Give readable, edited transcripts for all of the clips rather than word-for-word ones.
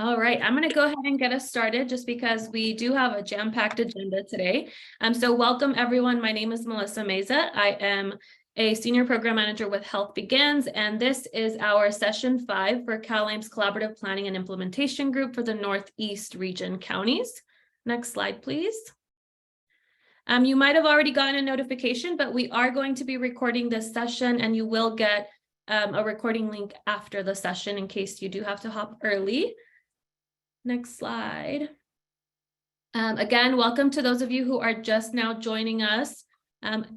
All right, I'm going to go ahead and get us started just because we do have a jam-packed agenda today. So welcome everyone. My name is Melissa Meza. I am a senior program manager with Health Begins, and this is our session 5 for CalAIM's Collaborative Planning and Implementation Group for the Northeast Region counties. Next slide, please. You might have already gotten a notification, but we are going to be recording this session, and you will get a recording link after the session in case you do have to hop early. Next slide. Again, welcome to those of you who are just now joining us.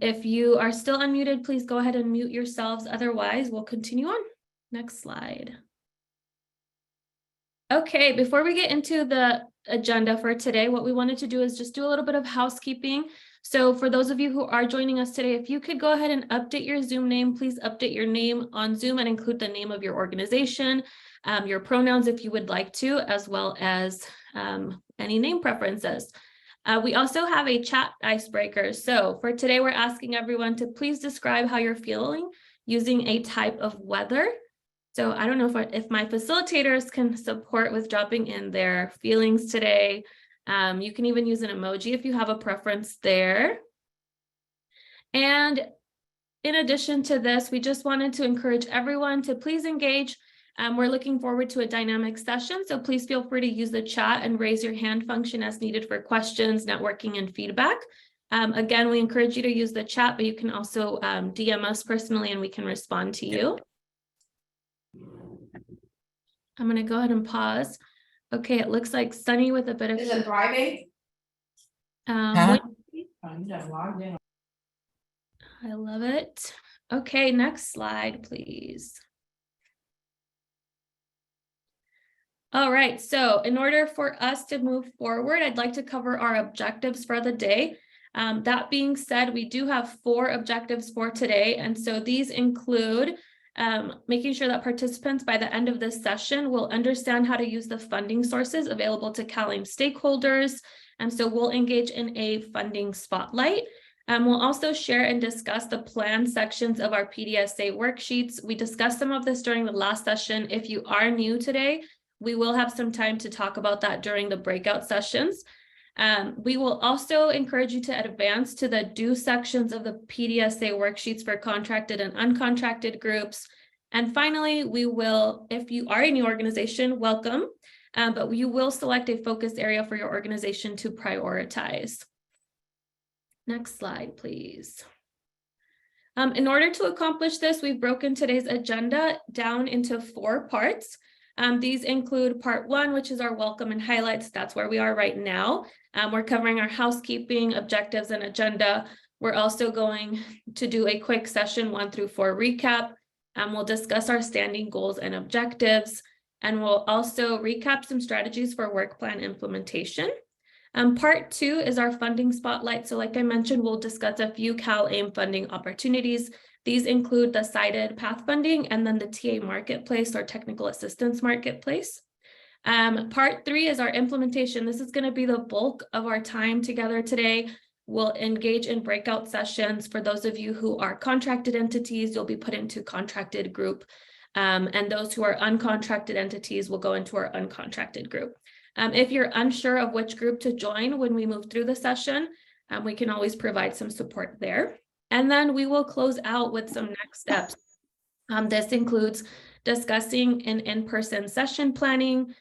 If you are still unmuted, please go ahead and mute yourselves. Otherwise, we'll continue on. Next slide. Okay, before we get into the agenda for today, what we wanted to do is just do a little bit of housekeeping. So for those of you who are joining us today, if you could go ahead and update your Zoom name, please update your name on Zoom and include the name of your organization, your pronouns if you would like to, as well as any name preferences. We also have a chat icebreaker. So for today, we're asking everyone to please describe how you're feeling using a type of weather. So I don't know if my facilitators can support with dropping in their feelings today. You can even use an emoji if you have a preference there. And in addition to this, we just wanted to encourage everyone to please engage. We're looking forward to a dynamic session, so please feel free to use the chat and raise your hand function as needed for questions, networking, and feedback. Again, we encourage you to use the chat, but you can also DM us personally and we can respond to you. I'm going to go ahead and pause. Okay, it looks like sunny with a bit of... Is it Friday? I love it. Okay, next slide, please. All right, so in order for us to move forward, I'd like to cover our objectives for the day. That being said, we do have 4 objectives for today, and so these include making sure that participants by the end of this session will understand how to use the funding sources available to CalAIM stakeholders. And so we'll engage in a funding spotlight. We'll also share and discuss the plan sections of our PDSA worksheets. We discussed some of this during the last session. If you are new today, we will have some time to talk about that during the breakout sessions. We will also encourage you to advance to the due sections of the PDSA worksheets for contracted and uncontracted groups. And finally, we will, if you are in your organization, welcome, but you will select a focus area for your organization to prioritize. Next slide, please. In order to accomplish this, we've broken today's agenda down into 4 parts. These include part 1, which is our welcome and highlights. That's where we are right now. We're covering our housekeeping, objectives, and agenda. We're also going to do a quick session 1 through 4 recap. We'll discuss our standing goals and objectives, and we'll also recap some strategies for work plan implementation. Part 2 is our funding spotlight. So like I mentioned, we'll discuss a few CalAIM funding opportunities. These include the cited PATH funding and then the TA marketplace or technical assistance marketplace. Part 3 is our implementation. This is going to be the bulk of our time together today. We'll engage in breakout sessions. For those of you who are contracted entities, you'll be put into contracted group. And those who are uncontracted entities will go into our uncontracted group. If you're unsure of which group to join when we move through the session, we can always provide some support there. And then we will close out with some next steps. This includes discussing an in-person session planning,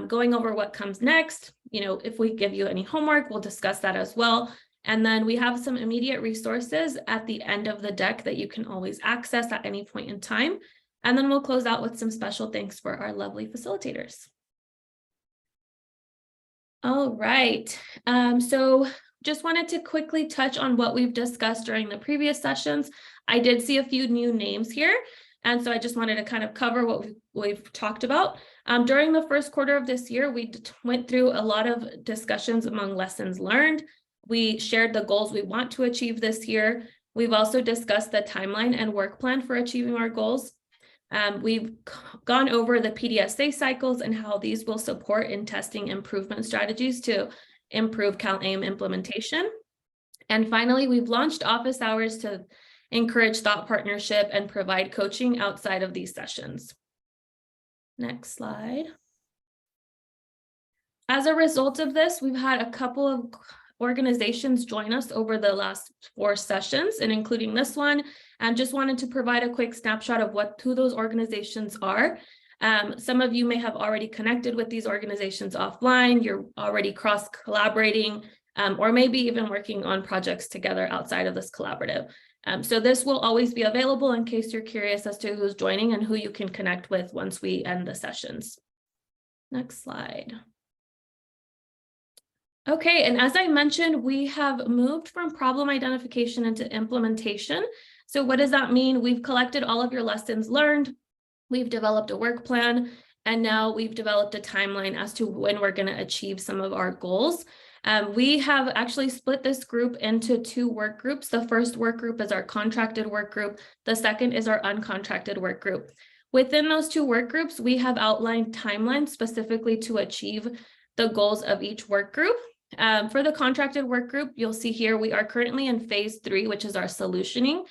going over what comes next. You know, if we give you any homework, we'll discuss that as well. And then we have some immediate resources at the end of the deck that you can always access at any point in time. And then we'll close out with some special thanks for our lovely facilitators. All right, so just wanted to quickly touch on what we've discussed during the previous sessions. I did see a few new names here, and so I just wanted to kind of cover what we've talked about. During the first quarter of this year, we went through a lot of discussions among lessons learned. We shared the goals we want to achieve this year. We've also discussed the timeline and work plan for achieving our goals. We've gone over the PDSA cycles and how these will support in testing improvement strategies to improve CalAIM implementation. And finally, we've launched office hours to encourage thought partnership and provide coaching outside of these sessions. Next slide. As a result of this, we've had a couple of organizations join us over the last 4 sessions, and including this one, and just wanted to provide a quick snapshot of who those organizations are. Some of you may have already connected with these organizations offline, you're already cross-collaborating, or maybe even working on projects together outside of this collaborative. So this will always be available in case you're curious as to who's joining and who you can connect with once we end the sessions. Next slide. Okay, and as I mentioned, we have moved from problem identification into implementation. So what does that mean? We've collected all of your lessons learned, we've developed a work plan, and now we've developed a timeline as to when we're going to achieve some of our goals. We have actually split this group into 2 work groups. The first work group is our contracted work group. The second is our uncontracted work group. Within those 2 work groups, we have outlined timelines specifically to achieve the goals of each work group. For the contracted work group, you'll see here we are currently in phase 3, which is our solutioning.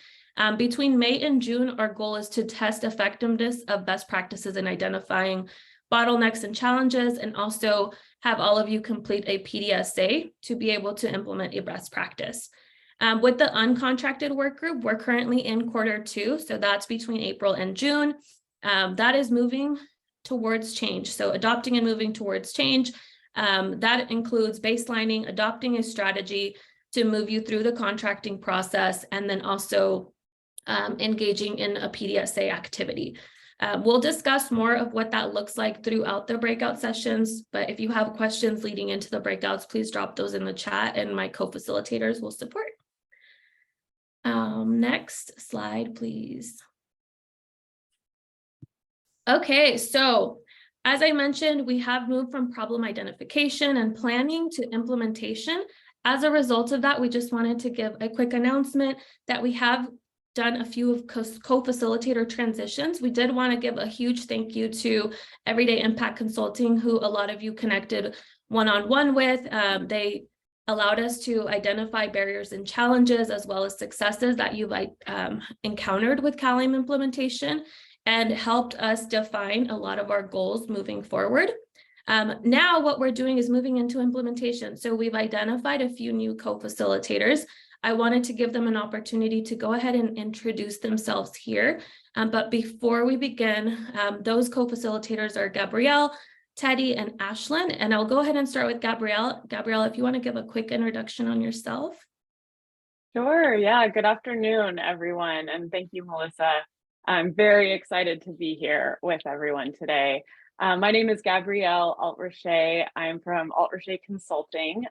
Between May and June, our goal is to test effectiveness of best practices in identifying bottlenecks and challenges, and also have all of you complete a PDSA to be able to implement a best practice. With the uncontracted work group, we're currently in quarter 2, so that's between April and June. That is moving towards change. So adopting and moving towards change. That includes baselining, adopting a strategy to move you through the contracting process, and then also engaging in a PDSA activity. We'll discuss more of what that looks like throughout the breakout sessions, but if you have questions leading into the breakouts, please drop those in the chat and my co-facilitators will support. Next slide, please. Okay, so as I mentioned, we have moved from problem identification and planning to implementation. As a result of that, we just wanted to give a quick announcement that we have done a few of co-facilitator transitions. We did want to give a huge thank you to Everyday Impact Consulting, who a lot of you connected one-on-one with. They allowed us to identify barriers and challenges as well as successes that you've encountered with CalAIM implementation, and helped us define a lot of our goals moving forward. Now what we're doing is moving into implementation. So we've identified a few new co-facilitators. I wanted to give them an opportunity to go ahead and introduce themselves here. But before we begin, those co-facilitators are Gabrielle, Teddy, and Ashlyn. And I'll go ahead and start with Gabrielle. Gabrielle, if you want to give a quick introduction on yourself. Sure. Yeah. Good afternoon, everyone. And thank you, Melissa. I'm very excited to be here with everyone today. My name is Gabrielle Altroche. I'm from Altroche Consulting,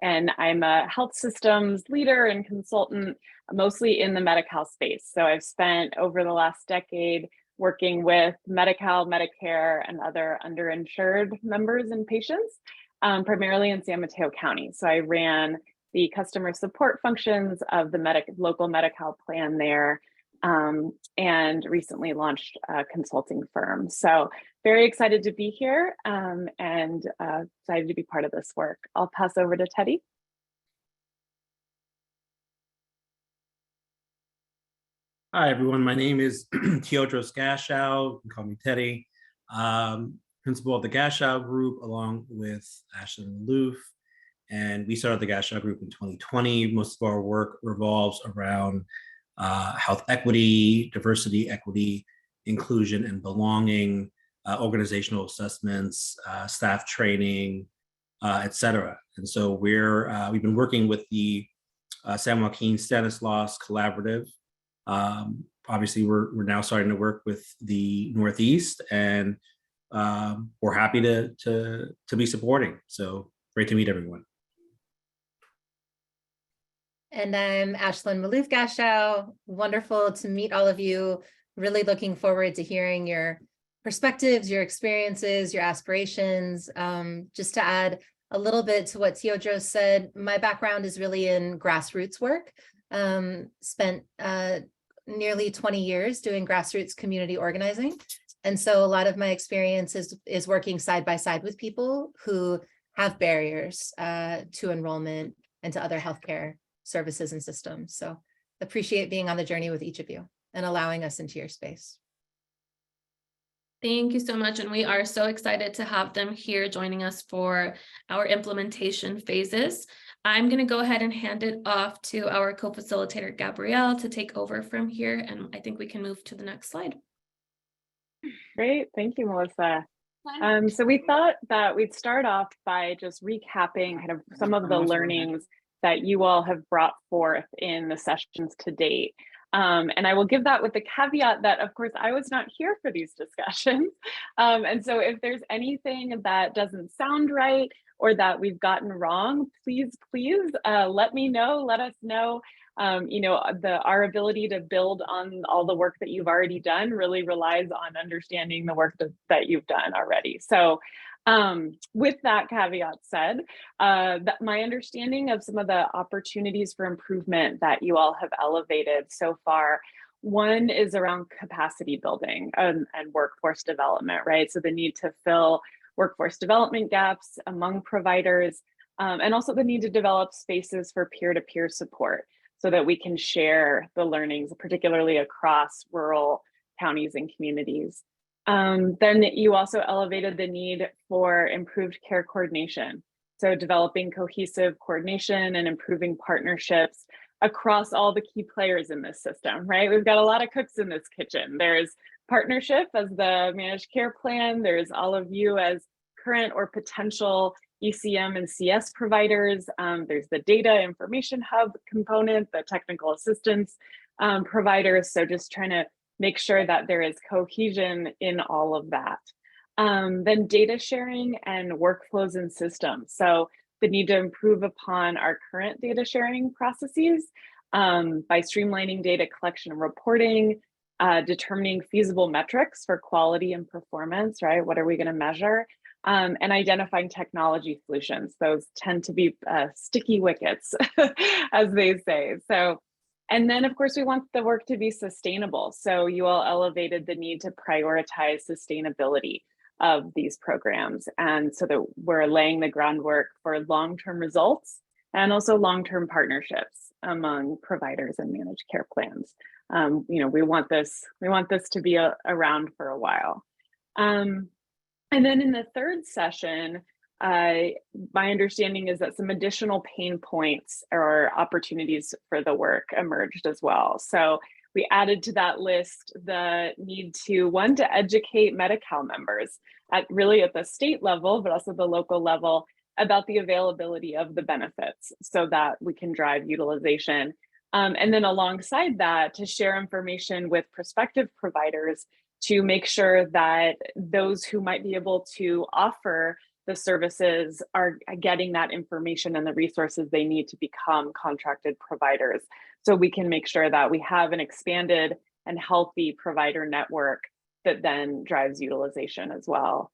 and I'm a health systems leader and consultant, mostly in the Medi-Cal space. So I've spent over the last decade working with Medi-Cal, Medicare, and other underinsured members and patients, primarily in San Mateo County. So I ran the customer support functions of the local Medi-Cal plan there, and recently launched a consulting firm. So very excited to be here, and excited to be part of this work. I'll pass over to Teddy. Hi, everyone. My name is Teodros GASHAW. You can call me Teddy. Principal of the GASHAW group, along with Ashlyn Maloof. And we started the GASHAW group in 2020. Most of our work revolves around health equity, diversity, equity, inclusion, and belonging, organizational assessments, staff training, et cetera. And so we've been working with the San Joaquin Stanislaus Collaborative. Obviously, we're now starting to work with the Northeast, and we're happy to be supporting. So great to meet everyone. And I'm Ashlyn Maloof GASHAW. Wonderful to meet all of you. Really looking forward to hearing your perspectives, your experiences, your aspirations. Just to add a little bit to what Teodros said, my background is really in grassroots work. Spent nearly 20 years doing grassroots community organizing. And so a lot of my experience is working side by side with people who have barriers to enrollment and to other healthcare services and systems. So appreciate being on the journey with each of you and allowing us into your space. Thank you so much. And we are so excited to have them here joining us for our implementation phases. I'm going to go ahead and hand it off to our co-facilitator, Gabrielle, to take over from here. And I think we can move to the next slide. Great, thank you, Melissa. So we thought that we'd start off by just recapping kind of some of the learnings that you all have brought forth in the sessions to date. And I will give that with the caveat that, of course, I was not here for these discussions. And so if there's anything that doesn't sound right or that we've gotten wrong, please let me know, let us know. Our ability to build on all the work that you've already done really relies on understanding the work that you've done already. So with that caveat said, that my understanding of some of the opportunities for improvement that you all have elevated so far, one is around capacity building and workforce development, right? So the need to fill workforce development gaps among providers, and also the need to develop spaces for peer-to-peer support so that we can share the learnings, particularly across rural counties and communities. Then you also elevated the need for improved care coordination. So developing cohesive coordination and improving partnerships across all the key players in this system, right? We've got a lot of cooks in this kitchen. There's partnership as the managed care plan. There's all of you as current or potential ECM and CS providers. There's the data information hub component, the technical assistance providers. So just trying to make sure that there is cohesion in all of that. Then data sharing and workflows and systems. So the need to improve upon our current data sharing processes by streamlining data collection and reporting, determining feasible metrics for quality and performance, right? What are we going to measure? And identifying technology solutions. Those tend to be sticky wickets, as they say. So, and then of course, we want the work to be sustainable. So you all elevated the need to prioritize sustainability of these programs. And so that we're laying the groundwork for long-term results and also long-term partnerships among providers and managed care plans. We want this to be around for a while. And then in the third session, my understanding is that some additional pain points or opportunities for the work emerged as well. So we added to that list the need to educate Medi-Cal members at the state level, but also the local level about the availability of the benefits so that we can drive utilization. And then alongside that, to share information with prospective providers to make sure that those who might be able to offer the services are getting that information and the resources they need to become contracted providers. So we can make sure that we have an expanded and healthy provider network that then drives utilization as well.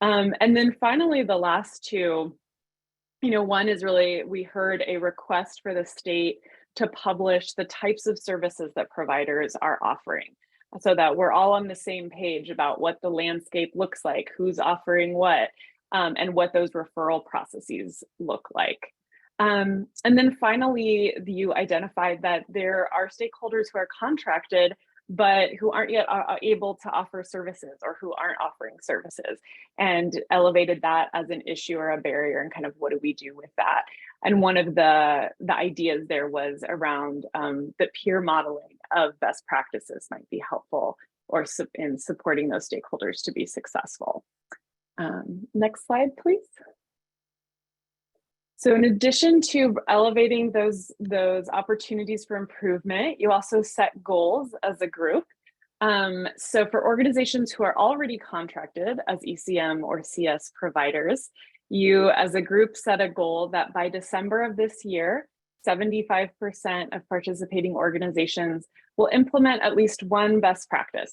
And then finally, the last two, one is really, we heard a request for the state to publish the types of services that providers are offering, so that we're all on the same page about what the landscape looks like, who's offering what, and what those referral processes look like. And then finally, you identified that there are stakeholders who are contracted, but who aren't yet able to offer services or who aren't offering services, and elevated that as an issue or a barrier, and kind of what do we do with that? And one of the ideas there was around the peer modeling of best practices might be helpful or in supporting those stakeholders to be successful. Next slide, please. So in addition to elevating those opportunities for improvement, you also set goals as a group. So for organizations who are already contracted as ECM or CS providers, you as a group set a goal that by December of this year, 75% of participating organizations will implement at least one best practice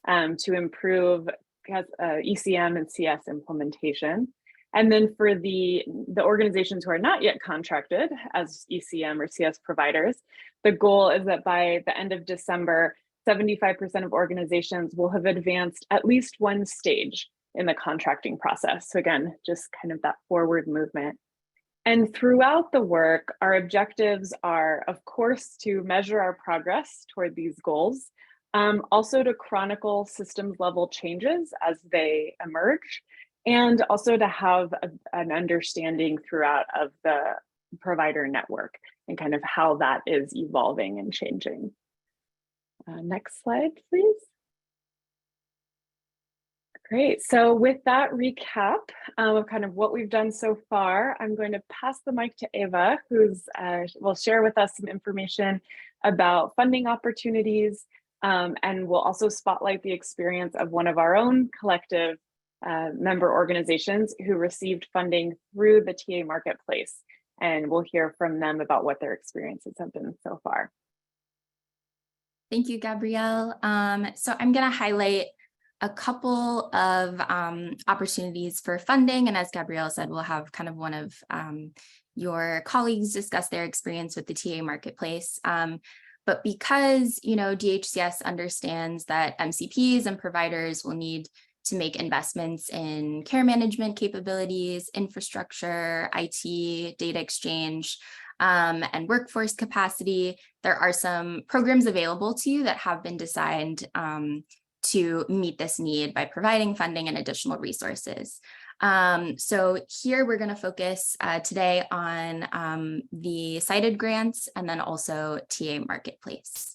to improve ECM and CS implementation. And then for the organizations who are not yet contracted as ECM or CS providers, the goal is that by the end of December, 75% of organizations will have advanced at least one stage in the contracting process. So again, just kind of that forward movement. And throughout the work, our objectives are, of course, to measure our progress toward these goals, also to chronicle systems level changes as they emerge, and also to have an understanding throughout of the provider network and kind of how that is evolving and changing. Next slide, please. Great. So with that recap of kind of what we've done so far, I'm going to pass the mic to Eva, who's will share with us some information about funding opportunities, and we'll also spotlight the experience of one of our own collective member organizations who received funding through the TA Marketplace. And we'll hear from them about what their experiences have been so far. Thank you, Gabrielle. So I'm going to highlight a couple of opportunities for funding. And as Gabrielle said, we'll have kind of one of your colleagues discuss their experience with the TA Marketplace. But because, DHCS understands that MCPs and providers will need to make investments in care management capabilities, infrastructure, IT, data exchange, and workforce capacity, there are some programs available to you that have been designed to meet this need by providing funding and additional resources. So here we're going to focus today on the CITED grants and then also TA Marketplace.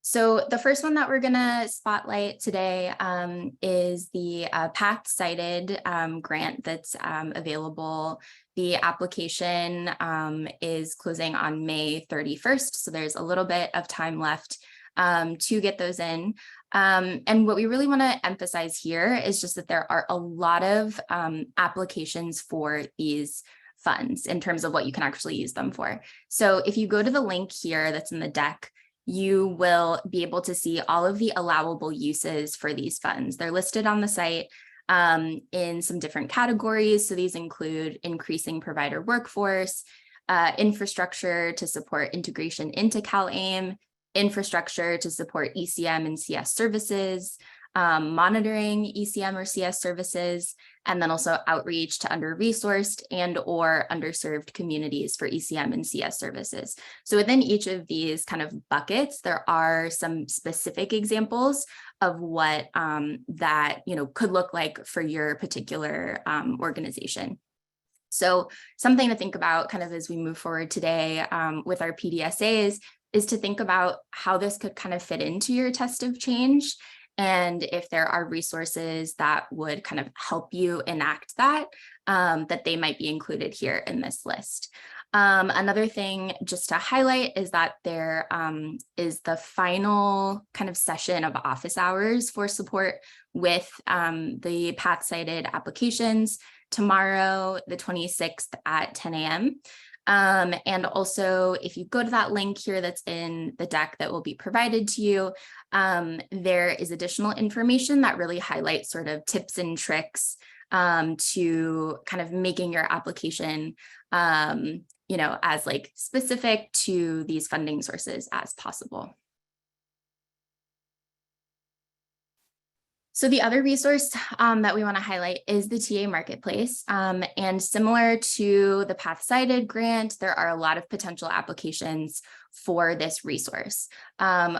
So the first one that we're going to spotlight today is the PATH-CITED grant that's available. The application is closing on May 31st, so there's a little bit of time left to get those in. And what we really want to emphasize here is just that there are a lot of applications for these funds in terms of what you can actually use them for. So if you go to the link here that's in the deck, you will be able to see all of the allowable uses for these funds. They're listed on the site in some different categories. So these include increasing provider workforce, infrastructure to support integration into CalAIM, infrastructure to support ECM and CS services, monitoring ECM or CS services, and then also outreach to under-resourced and or underserved communities for ECM and CS services. So within each of these kind of buckets, there are some specific examples of what that could look like for your particular organization. So something to think about kind of as we move forward today with our PDSAs is to think about how this could kind of fit into your test of change, and if there are resources that would kind of help you enact that, that they might be included here in this list. Another thing just to highlight is that there is the final kind of session of office hours for support with the PATH-CITED applications tomorrow, the 26th at 10 a.m. And also, if you go to that link here that's in the deck that will be provided to you, there is additional information that really highlights sort of tips and tricks to kind of making your application, as like specific to these funding sources as possible. So the other resource that we want to highlight is the TA Marketplace. And similar to the PATH-CITED grant, there are a lot of potential applications for this resource.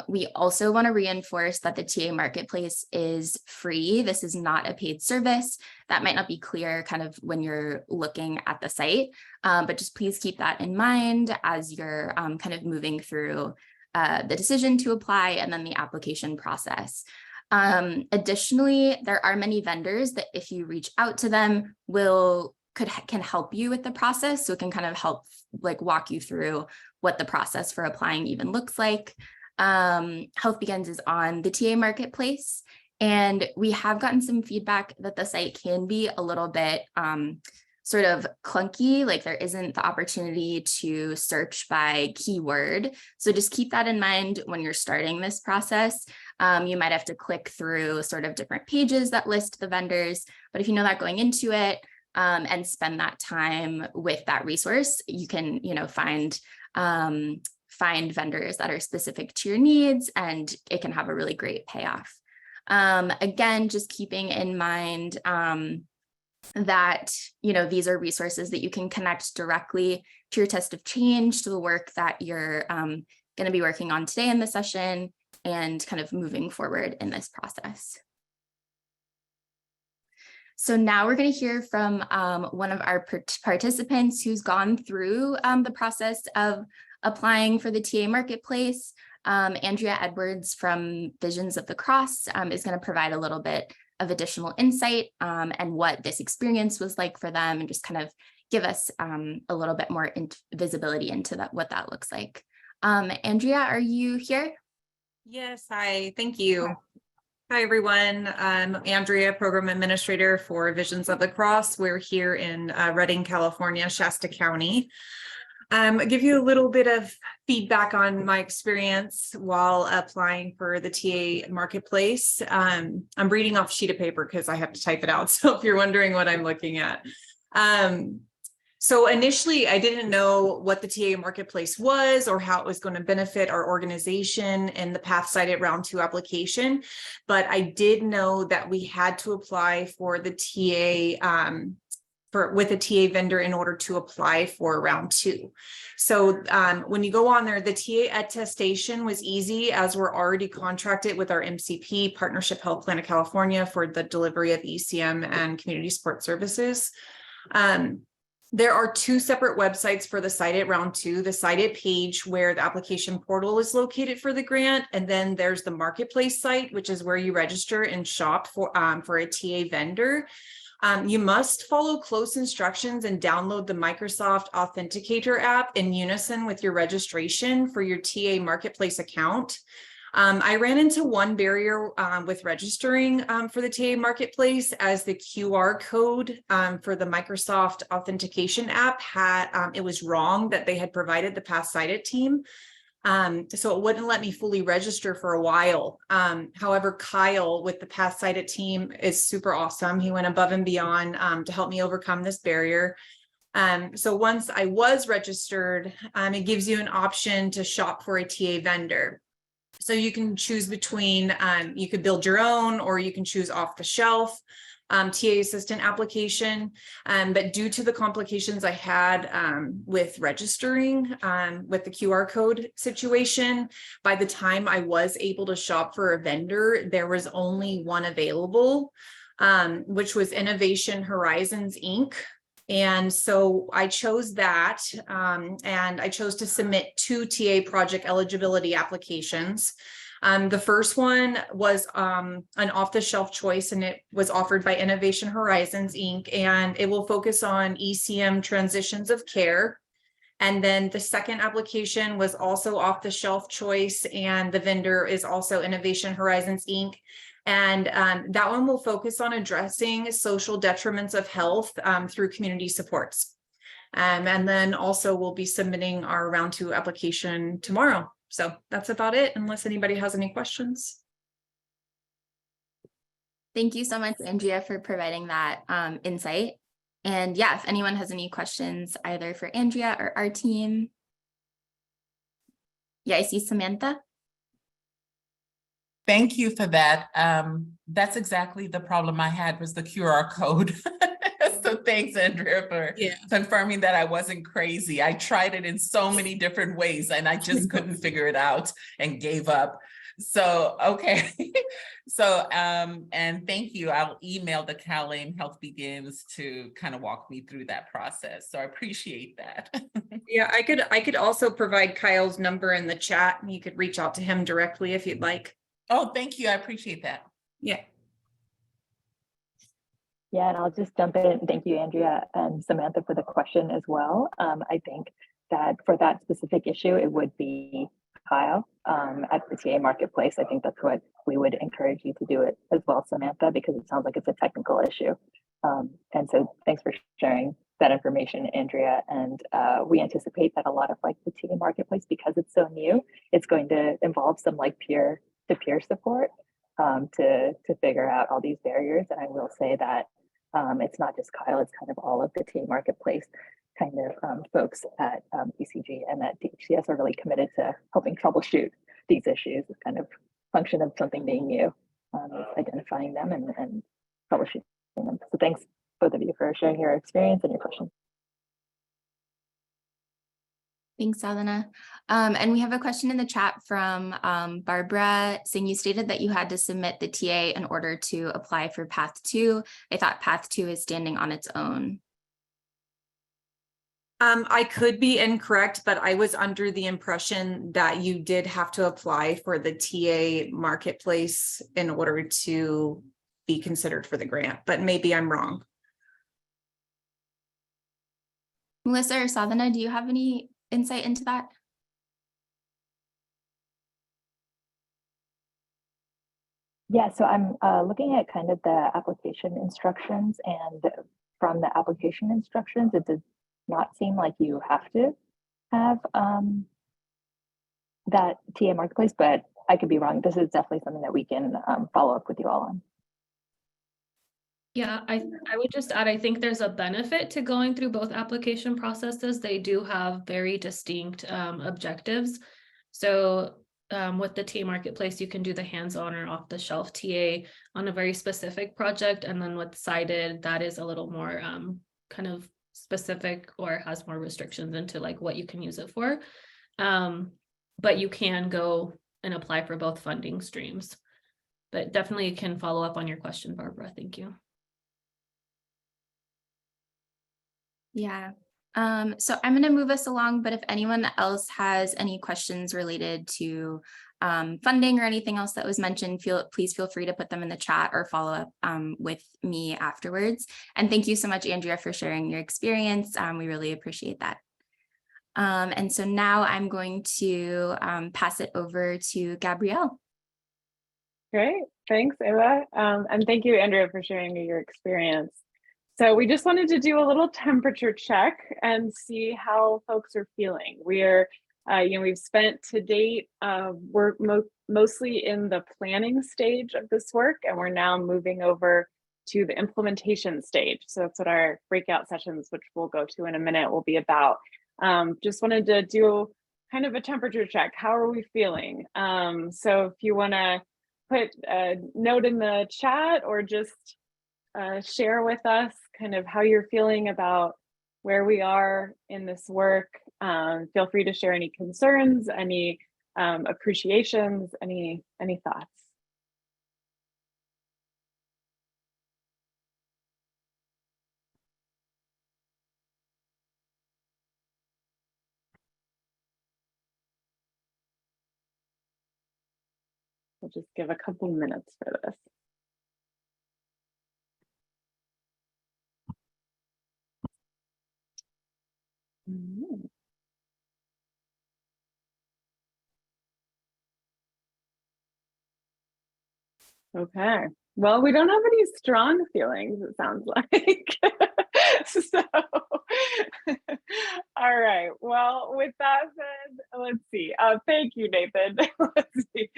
We also want to reinforce that the TA Marketplace is free. This is not a paid service. That might not be clear kind of when you're looking at the site, but just please keep that in mind as you're kind of moving through the decision to apply and then the application process. Additionally, there are many vendors that if you reach out to them can help you with the process. So it can kind of help like walk you through what the process for applying even looks like. Health Begins is on the TA Marketplace, and we have gotten some feedback that the site can be a little bit sort of clunky, like there isn't the opportunity to search by keyword. So just keep that in mind when you're starting this process. You might have to click through sort of different pages that list the vendors, but if you know that going into it and spend that time with that resource, you can, find vendors that are specific to your needs, and it can have a really great payoff. Again, just keeping in mind that, these are resources that you can connect directly to your test of change, to the work that you're going to be working on today in the session and kind of moving forward in this process. So now we're going to hear from one of our participants who's gone through the process of applying for the TA Marketplace. Andrea Edwards from Visions of the Cross is going to provide a little bit of additional insight and what this experience was like for them, and just kind of give us a little bit more visibility into what that looks like. Andrea, are you here? Yes, hi, thank you. Hi, everyone. I'm Andrea, Program Administrator for Visions of the Cross. We're here in Redding, California, Shasta County. I'll give you a little bit of feedback on my experience while applying for the TA Marketplace. I'm reading off a sheet of paper because I have to type it out. So if you're wondering what I'm looking at. So initially, I didn't know what the TA Marketplace was or how it was going to benefit our organization in the PATH-CITED Round 2 application, but I did know that we had to apply for the TA with a TA vendor in order to apply for Round 2. So when you go on there, the TA attestation was easy, as we're already contracted with our MCP, Partnership Health Plan of California, for the delivery of ECM and community support services. There are two separate websites for the CITED Round 2, the CITED page where the application portal is located for the grant, and then there's the marketplace site, which is where you register and shop for a TA vendor. You must follow close instructions and download the Microsoft Authenticator app in unison with your registration for your TA Marketplace account. I ran into one barrier with registering for the TA Marketplace, as the QR code for the Microsoft Authentication app it was wrong that they had provided the PATH-CITED team. So it wouldn't let me fully register for a while. However, Kyle with the PATH-CITED team is super awesome. He went above and beyond to help me overcome this barrier. So once I was registered, it gives you an option to shop for a TA vendor. So you can choose between, you could build your own, or you can choose off the shelf TA assistant application. But due to the complications I had with registering with the QR code situation, by the time I was able to shop for a vendor, there was only one available, which was Innovation Horizons, Inc. And so I chose that, and I chose to submit 2 TA project eligibility applications. The first one was an off-the-shelf choice, and it was offered by Innovation Horizons, Inc., and it will focus on ECM transitions of care. And then the second application was also off-the-shelf choice, and the vendor is also Innovation Horizons, Inc. And that one will focus on addressing social detriments of health through community supports. And then also we'll be submitting our Round 2 application tomorrow. So that's about it, unless anybody has any questions. Thank you so much, Andrea, for providing that insight. And yeah, if anyone has any questions, either for Andrea or our team. Yeah, I see Samantha. Thank you for that. That's exactly the problem I had, was the QR code. So thanks, Andrea, for confirming that I wasn't crazy. I tried it in so many different ways and I just couldn't figure it out and gave up. So, okay. So, and thank you. I'll email the CalAIM Health Begins to kind of walk me through that process. So I appreciate that. Yeah, I could also provide Kyle's number in the chat, and you could reach out to him directly if you'd like. Oh, thank you. I appreciate that. Yeah. Yeah, and I'll just jump in. Thank you, Andrea and Samantha, for the question as well. I think that for that specific issue, it would be Kyle at the TA Marketplace. I think that's what we would encourage you to do it as well, Samantha, because it sounds like it's a technical issue. And so thanks for sharing that information, Andrea. And we anticipate that a lot of like the TA Marketplace, because it's so new, it's going to involve some like peer-to-peer support to figure out all these barriers. And I will say that it's not just Kyle, it's kind of all of the TA Marketplace kind of folks at ECG and at DHCS are really committed to helping troubleshoot these issues. It's kind of function of something being new, identifying them and troubleshooting them. So thanks both of you for sharing your experience and your questions. Thanks, Sadhana. And we have a question in the chat from Barbara saying you stated that you had to submit the TA in order to apply for Path 2. I thought Path 2 is standing on its own. I could be incorrect, but I was under the impression that you did have to apply for the TA marketplace in order to be considered for the grant, but maybe I'm wrong. Melissa or Sadhana, do you have any insight into that? Yeah, so I'm looking at kind of the application instructions, and from the application instructions, it does not seem like you have to have that TA marketplace, but I could be wrong. This is definitely something that we can follow up with you all on. Yeah, I would just add, I think there's a benefit to going through both application processes. They do have very distinct objectives. So with the TA marketplace, you can do the hands-on or off-the-shelf TA on a very specific project. And then with CITED, that is a little more kind of specific or has more restrictions into like what you can use it for. But you can go and apply for both funding streams. But definitely can follow up on your question, Barbara. Thank you. Yeah. So I'm going to move us along, but if anyone else has any questions related to funding or anything else that was mentioned, please feel free to put them in the chat or follow up with me afterwards. And thank you so much, Andrea, for sharing your experience. We really appreciate that. And so now I'm going to pass it over to Gabrielle. Great, thanks, Eva. And thank you, Andrea, for sharing your experience. So we just wanted to do a little temperature check and see how folks are feeling. We're, we've spent to date work mostly in the planning stage of this work, and we're now moving over to the implementation stage. So that's what our breakout sessions, which we'll go to in a minute, will be about. Just wanted to do kind of a temperature check. How are we feeling? So if you want to put a note in the chat or just share with us kind of how you're feeling about where we are in this work. Feel free to share any concerns, any appreciations, any thoughts. We'll just give a couple minutes for this. Okay, well, we don't have any strong feelings, it sounds like. So, all right, well, with that said, let's see. Thank you, Nathan. Let's see.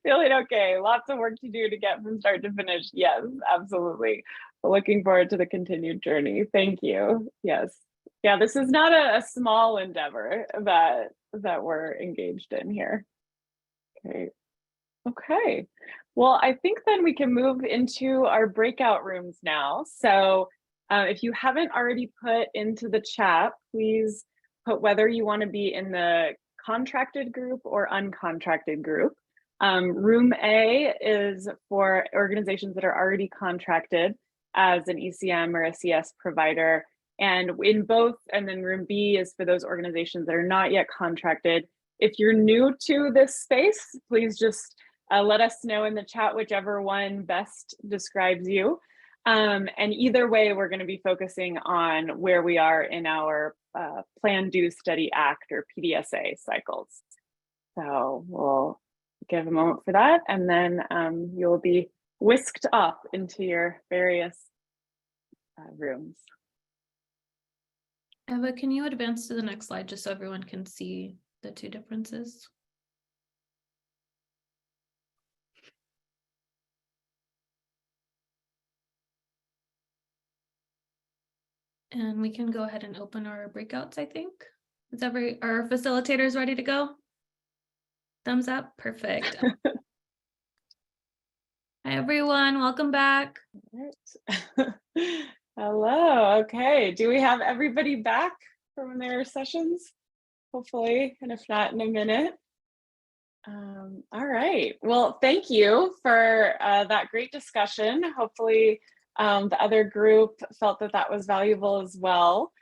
Feeling okay, lots of work to do to get from start to finish. Yes, absolutely. Looking forward to the continued journey. Thank you. Yes. Yeah, this is not a small endeavor that we're engaged in here. Okay. Okay. Well, I think then we can move into our breakout rooms now. So if you haven't already put into the chat, please put whether you want to be in the contracted group or uncontracted group. Room A is for organizations that are already contracted as an ECM or a CS provider. And in both, and then room B is for those organizations that are not yet contracted. If you're new to this space, please just let us know in the chat whichever one best describes you. And either way, we're going to be focusing on where we are in our Plan, Do, Study, Act or PDSA cycles. So we'll give a moment for that, and then you'll be whisked up into your various rooms. Eva, can you advance to the next slide just so everyone can see the two differences? And we can go ahead and open our breakouts, I think. Is our facilitators ready to go? Thumbs up, perfect. Hi everyone, welcome back. Hello, okay. Do we have everybody back from their sessions? hopefully, and if not, in a minute. All right. Well, thank you for that great discussion. Hopefully, the other group felt that that was valuable as well.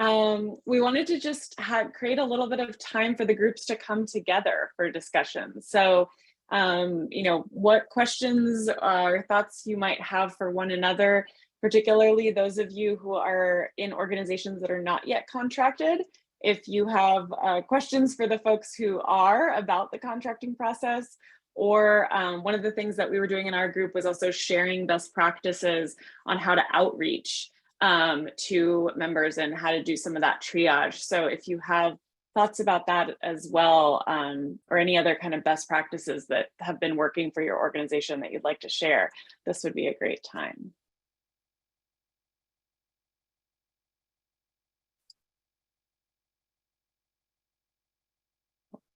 We wanted to just create a little bit of time for the groups to come together for discussion. So, you know, what questions or thoughts you might have for one another, particularly those of you who are in organizations that are not yet contracted. If you have questions for the folks who are about the contracting process, or one of the things that we were doing in our group was also sharing best practices on how to outreach to members and how to do some of that triage. So if you have thoughts about that as well, or any other kind of best practices that have been working for your organization that you'd like to share, this would be a great time.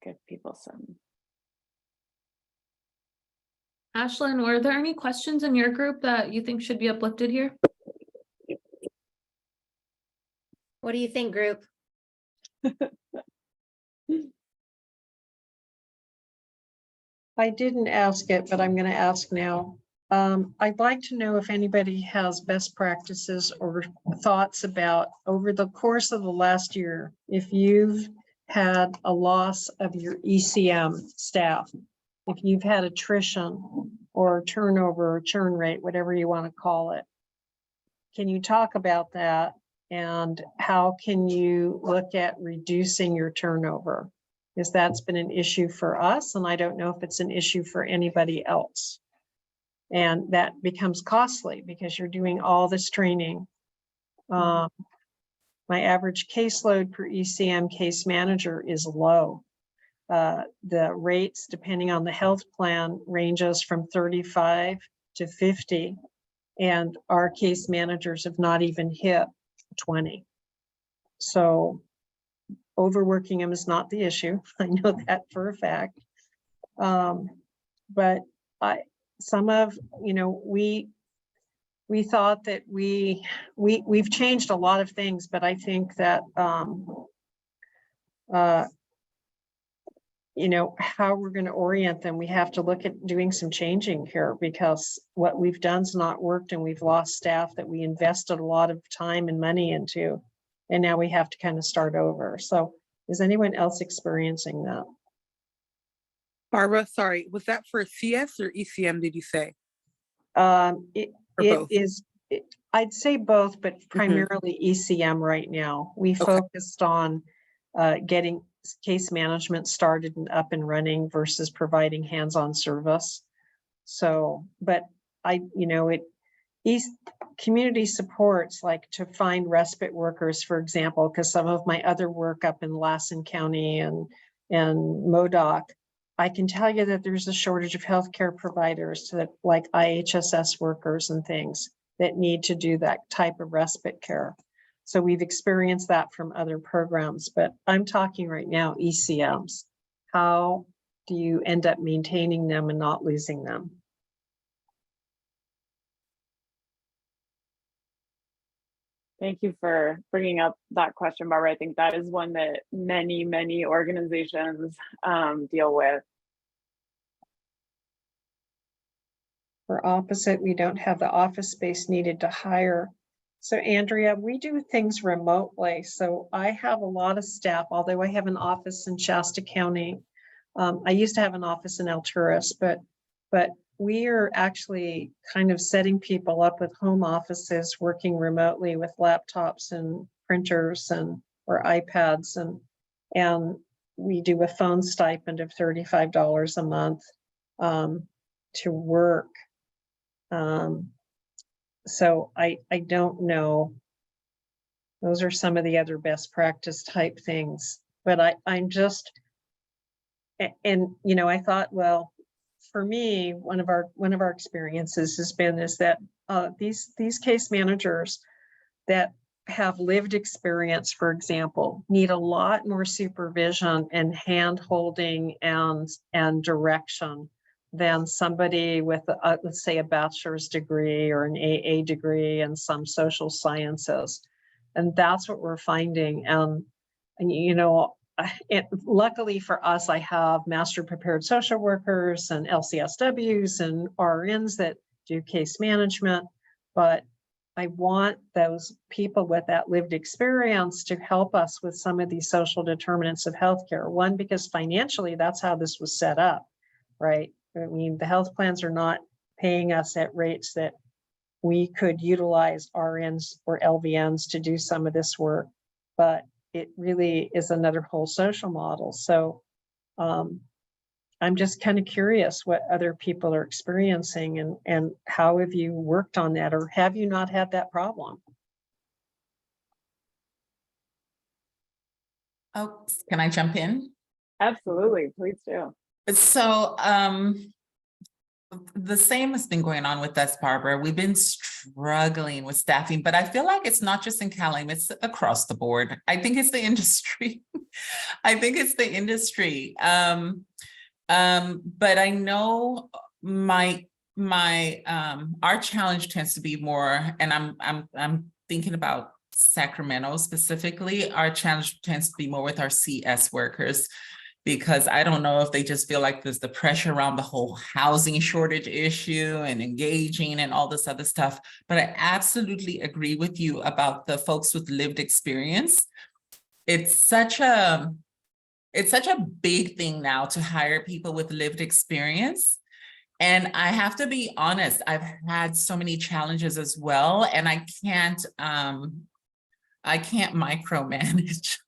Give people some. Ashlyn, were there any questions in your group that you think should be uplifted here? What do you think, group? I didn't ask it, but I'm going to ask now. I'd like to know if anybody has best practices or thoughts about over the course of the last year, if you've had a loss of your ECM staff, if you've had attrition or turnover or churn rate, whatever you want to call it. Can you talk about that? And how can you look at reducing your turnover? Because that's been an issue for us, and I don't know if it's an issue for anybody else. And that becomes costly because you're doing all this training. My average caseload per ECM case manager is low. The rates, depending on the health plan, ranges from 35 to 50, and our case managers have not even hit 20. So overworking them is not the issue. I know that for a fact. But some of, you know, we thought that we've changed a lot of things, but I think that you know, how we're going to orient them, we have to look at doing some changing here, because what we've done's not worked, and we've lost staff that we invested a lot of time and money into, and now we have to kind of start over. So is anyone else experiencing that? Barbara, sorry, was that for CS or ECM, did you say? I'd say both, but primarily ECM right now. We focused on getting case management started and up and running versus providing hands-on service. So, but you know, community supports, like to find respite workers, for example, because some of my other work up in Lassen County and MODOC, I can tell you that there's a shortage of healthcare providers that, like IHSS workers and things, that need to do that type of respite care. So we've experienced that from other programs, but I'm talking right now ECMs. How do you end up maintaining them and not losing them? Thank you for bringing up that question, Barbara. I think that is one that many organizations deal with. We're opposite. We don't have the office space needed to hire. So Andrea, we do things remotely. So I have a lot of staff, although I have an office in Shasta County. I used to have an office in Alturas, but we are actually kind of setting people up with home offices, working remotely with laptops and printers or iPads, and we do a phone stipend of $35 a month to work. So I don't know. Those are some of the other best practice type things, but I'm just, and you know, I thought, well, for me, one of our experiences has been is that these case managers that have lived experience, for example, need a lot more supervision and hand holding and direction than somebody with, let's say, a bachelor's degree or an AA degree and some social sciences. And that's what we're finding. And you know, luckily for us, I have master prepared social workers and LCSWs and RNs that do case management, but I want those people with that lived experience to help us with some of these social determinants of healthcare. One, because financially, that's how this was set up, right? I mean, the health plans are not paying us at rates that we could utilize RNs or LVNs to do some of this work, but it really is another whole social model. So I'm just kind of curious what other people are experiencing and how have you worked on that, or have you not had that problem? Oh, can I jump in? Absolutely, please do. So the same has been going on with us, Barbara. We've been struggling with staffing, but I feel like it's not just in CalAIM, it's across the board. I think it's the industry. I think it's the industry. But I know our challenge tends to be more, and I'm thinking about Sacramento specifically. Our challenge tends to be more with our CS workers, because I don't know if they just feel like there's the pressure around the whole housing shortage issue and engaging and all this other stuff. But I absolutely agree with you about the folks with lived experience. It's such a big thing now to hire people with lived experience. And I have to be honest, I've had so many challenges as well, and I can't micromanage.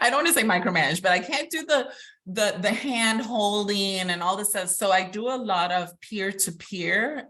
I don't want to say micromanage, but I can't do the hand holding and all this stuff. So I do a lot of peer-to-peer.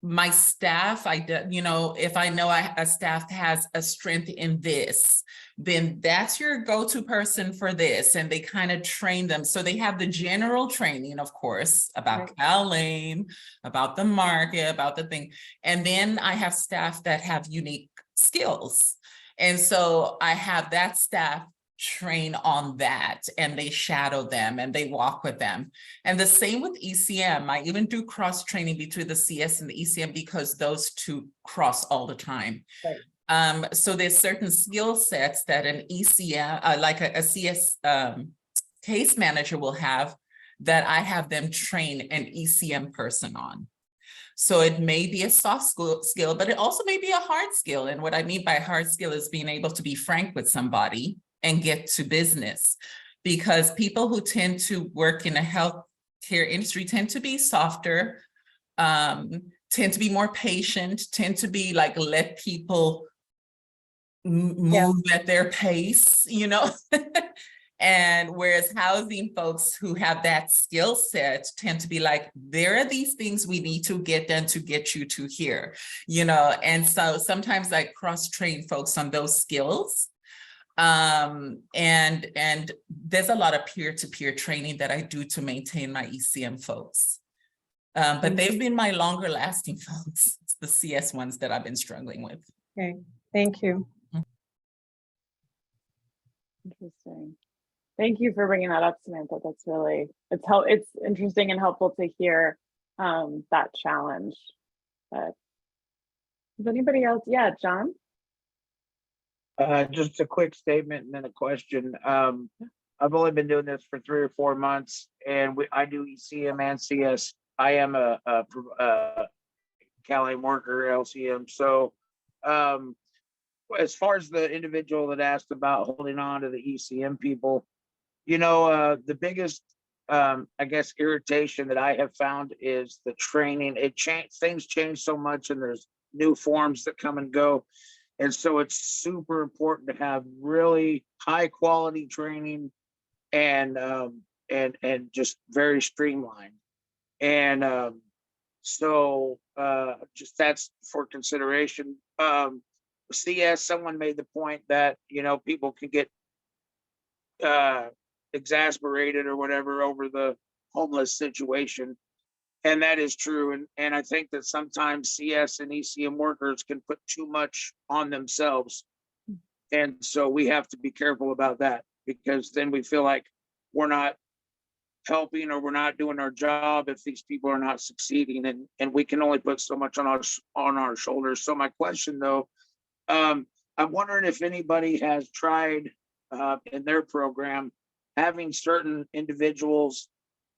My staff, if I know a staff has a strength in this, then that's your go-to person for this. And they kind of train them. So they have the general training, of course, about CalAIM, about the market, about the thing. And then I have staff that have unique skills. And so I have that staff train on that, and they shadow them and they walk with them. And the same with ECM. I even do cross training between the CS and the ECM because those two cross all the time. Right. So there's certain skill sets that an ECM, like a CS case manager will have, that I have them train an ECM person on. So it may be a soft skill, but it also may be a hard skill. And what I mean by hard skill is being able to be frank with somebody and get to business, because people who tend to work in a healthcare industry tend to be softer, tend to be more patient, tend to be like, let people move at their pace, And whereas housing folks who have that skill set tend to be like, there are these things we need to get done to get you to here, And so sometimes I cross-train folks on those skills. And there's a lot of peer-to-peer training that I do to maintain my ECM folks. But they've been my longer lasting folks. It's the CS ones that I've been struggling with. Okay, thank you. Interesting. Thank you for bringing that up, Samantha. That's really, it's interesting and helpful to hear that challenge. But does anybody else? Yeah, John? Just a quick statement and then a question. I've only been doing this for 3 or 4 months, and I do ECM and CS. I am a CalAIM worker, LCM. So as far as the individual that asked about holding on to the ECM people, the biggest, I guess, irritation that I have found is the training. Things change so much, and there's new forms that come and go. And so it's super important to have really high quality training and just very streamlined. And so just that's for consideration. CS, someone made the point that, people can get exasperated or whatever over the homeless situation. And that is true. And I think that sometimes CS and ECM workers can put too much on themselves. And so we have to be careful about that, because then we feel like we're not helping or we're not doing our job if these people are not succeeding, and we can only put so much on our shoulders. So my question though, I'm wondering if anybody has tried in their program, having certain individuals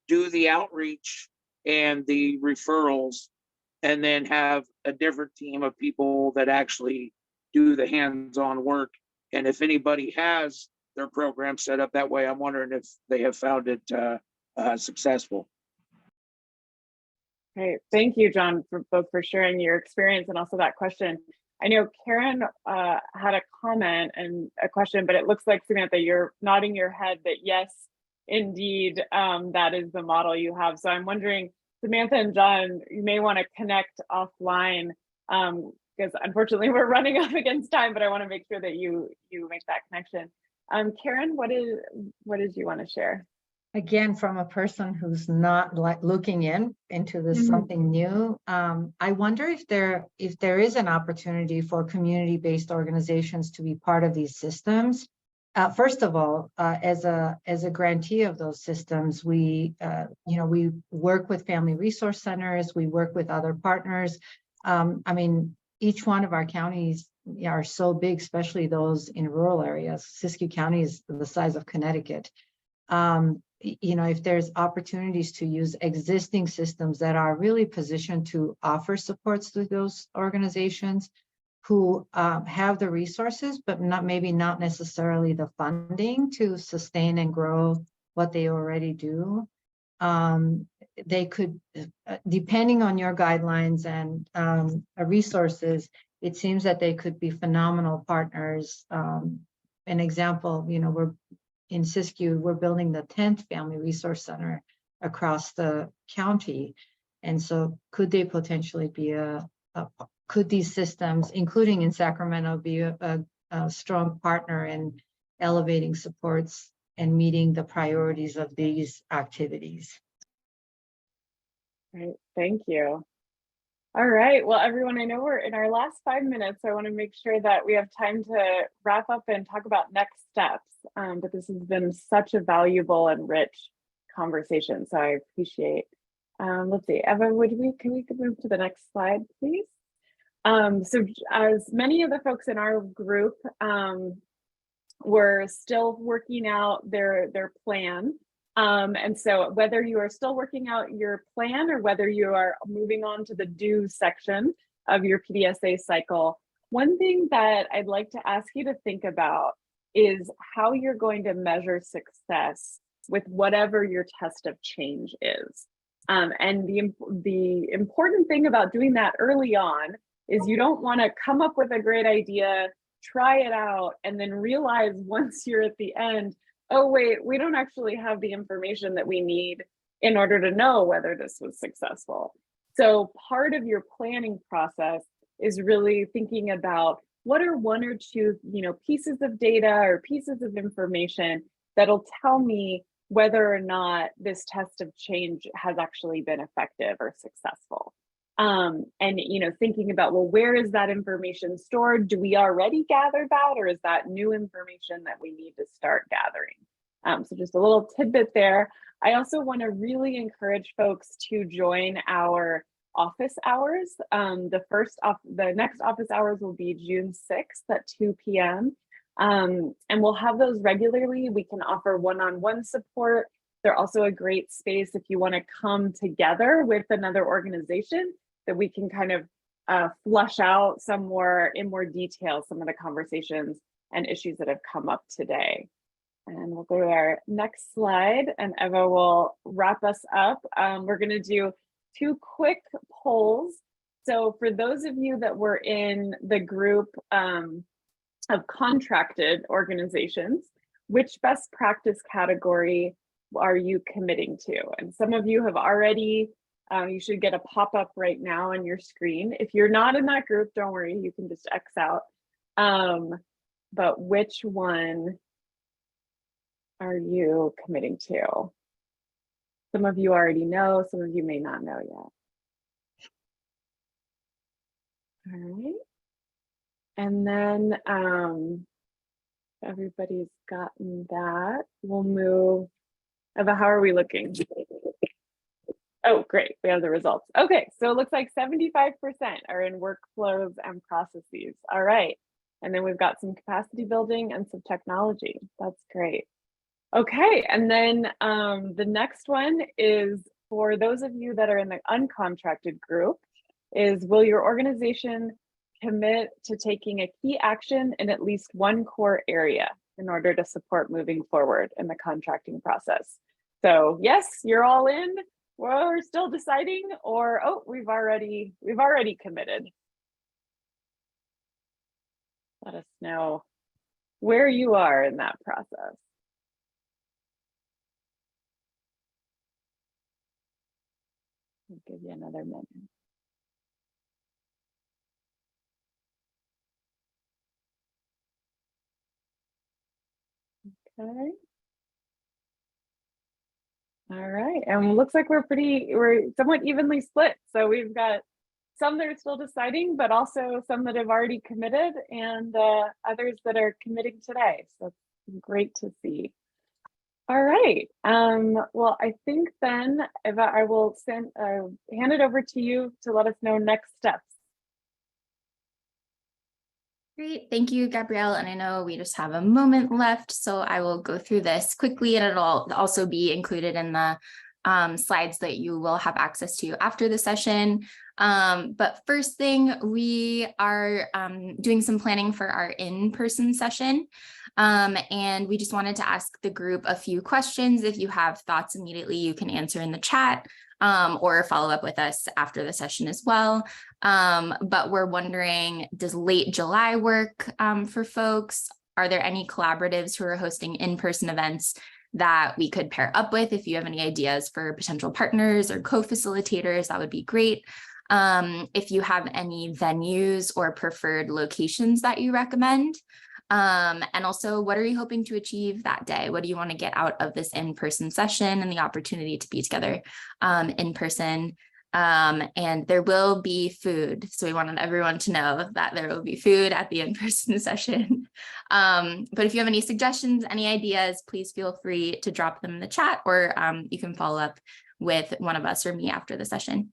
do the outreach and the referrals, and then have a different team of people that actually do the hands-on work. And if anybody has their program set up that way, I'm wondering if they have found it successful. Great. Thank you, John, for both for sharing your experience and also that question. I know Karen had a comment and a question, but it looks like, Samantha, you're nodding your head that yes, indeed, that is the model you have. So I'm wondering, Samantha and John, you may want to connect offline because unfortunately we're running up against time, but I want to make sure that you make that connection. Karen, what did you want to share? Again, from a person who's not like looking into this something new, I wonder if there is an opportunity for community-based organizations to be part of these systems. First of all, as a grantee of those systems, we work with family resource centers, we work with other partners. I mean, each one of our counties are so big, especially those in rural areas. Siskiyou County is the size of Connecticut. If there's opportunities to use existing systems that are really positioned to offer supports to those organizations who have the resources, but maybe not necessarily the funding to sustain and grow what they already do. They could, depending on your guidelines and resources, it seems that they could be phenomenal partners. An example, we're in Siskiyou, we're building the 10th Family Resource Center across the county. And so could they potentially be could these systems, including in Sacramento, be a strong partner in elevating supports and meeting the priorities of these activities? Great, thank you. All right, well, everyone, I know we're in our last 5 minutes, so I want to make sure that we have time to wrap up and talk about next steps. But this has been such a valuable and rich conversation, so I appreciate. Let's see, Eva, can we move to the next slide, please? So as many of the folks in our group were still working out their plan. And so whether you are still working out your plan or whether you are moving on to the do section of your PDSA cycle, one thing that I'd like to ask you to think about is how you're going to measure success with whatever your test of change is. And the important thing about doing that early on is you don't want to come up with a great idea, try it out, and then realize once you're at the end, oh wait, we don't actually have the information that we need in order to know whether this was successful. So part of your planning process is really thinking about what are one or two, pieces of data or pieces of information that'll tell me whether or not this test of change has actually been effective or successful. And thinking about, well, where is that information stored? Do we already gather that, or is that new information that we need to start gathering? So just a little tidbit there. I also want to really encourage folks to join our office hours. The next office hours will be June 6th at 2 p.m. And we'll have those regularly. We can offer one-on-one support. They're also a great space if you want to come together with another organization that we can kind of flush out in more detail some of the conversations and issues that have come up today. And we'll go to our next slide and Eva will wrap us up. We're going to do 2 quick polls. So for those of you that were in the group of contracted organizations, which best practice category are you committing to? And some of you have already, you should get a pop-up right now on your screen. If you're not in that group, don't worry, you can just X out. But which one are you committing to? Some of you already know, some of you may not know yet. All right. And then everybody's gotten that. We'll move. Eva, how are we looking? Oh, great. We have the results. Okay, so it looks like 75% are in workflows and processes. All right. And then we've got some capacity building and some technology. That's great. Okay, and then the next one is for those of you that are in the uncontracted group, is will your organization commit to taking a key action in at least one core area in order to support moving forward in the contracting process? So yes, you're all in, we're still deciding, or oh, we've already committed. Let us know where you are in that process. I'll give you another minute. Okay. All right, and it looks like we're somewhat evenly split. So we've got some that are still deciding, but also some that have already committed, and others that are committing today. So it's great to see. All right. Well, I think then Eva, I will hand it over to you to let us know next steps. Great, thank you, Gabrielle. And I know we just have a moment left, so I will go through this quickly, and it'll also be included in the slides that you will have access to after the session. But first thing, we are doing some planning for our in-person session. And we just wanted to ask the group a few questions. If you have thoughts immediately, you can answer in the chat or follow up with us after the session as well. But we're wondering, does late July work for folks? Are there any collaboratives who are hosting in-person events that we could pair up with? If you have any ideas for potential partners or co-facilitators, that would be great. If you have any venues or preferred locations that you recommend. And also, what are you hoping to achieve that day? What do you want to get out of this in-person session and the opportunity to be together in person? And there will be food. So we wanted everyone to know that there will be food at the in-person session. But if you have any suggestions, any ideas, please feel free to drop them in the chat, or you can follow up with one of us or me after the session.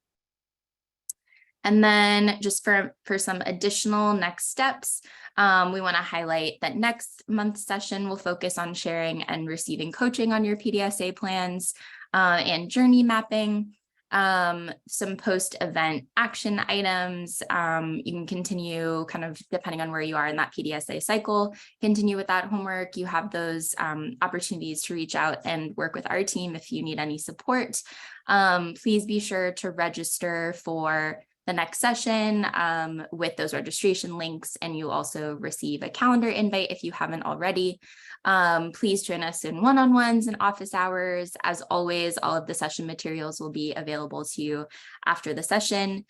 And then just for some additional next steps, we want to highlight that next month's session will focus on sharing and receiving coaching on your PDSA plans and journey mapping, some post-event action items. You can continue kind of depending on where you are in that PDSA cycle, continue with that homework. You have those opportunities to reach out and work with our team if you need any support. Please be sure to register for the next session with those registration links, and you also receive a calendar invite if you haven't already. Please join us in one-on-ones and office hours. As always, all of the session materials will be available to you after the session.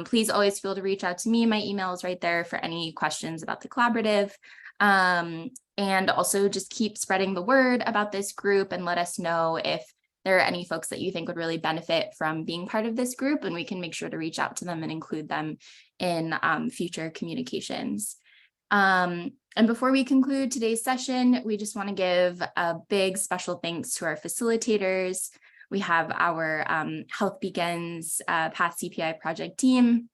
Please always feel to reach out to me. My email is right there for any questions about the collaborative. And also just keep spreading the word about this group and let us know if there are any folks that you think would really benefit from being part of this group, and we can make sure to reach out to them and include them in future communications. And before we conclude today's session, we just want to give a big special thanks to our facilitators. We have our Health Begins PATH CPI project team,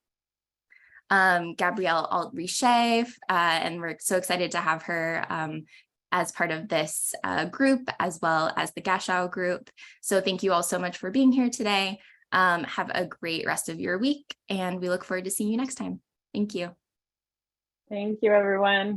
Gabrielle Alt-Richet, and we're so excited to have her as part of this group, as well as the GASHAW group. So thank you all so much for being here today. Have a great rest of your week, and we look forward to seeing you next time. Thank you. Thank you, everyone.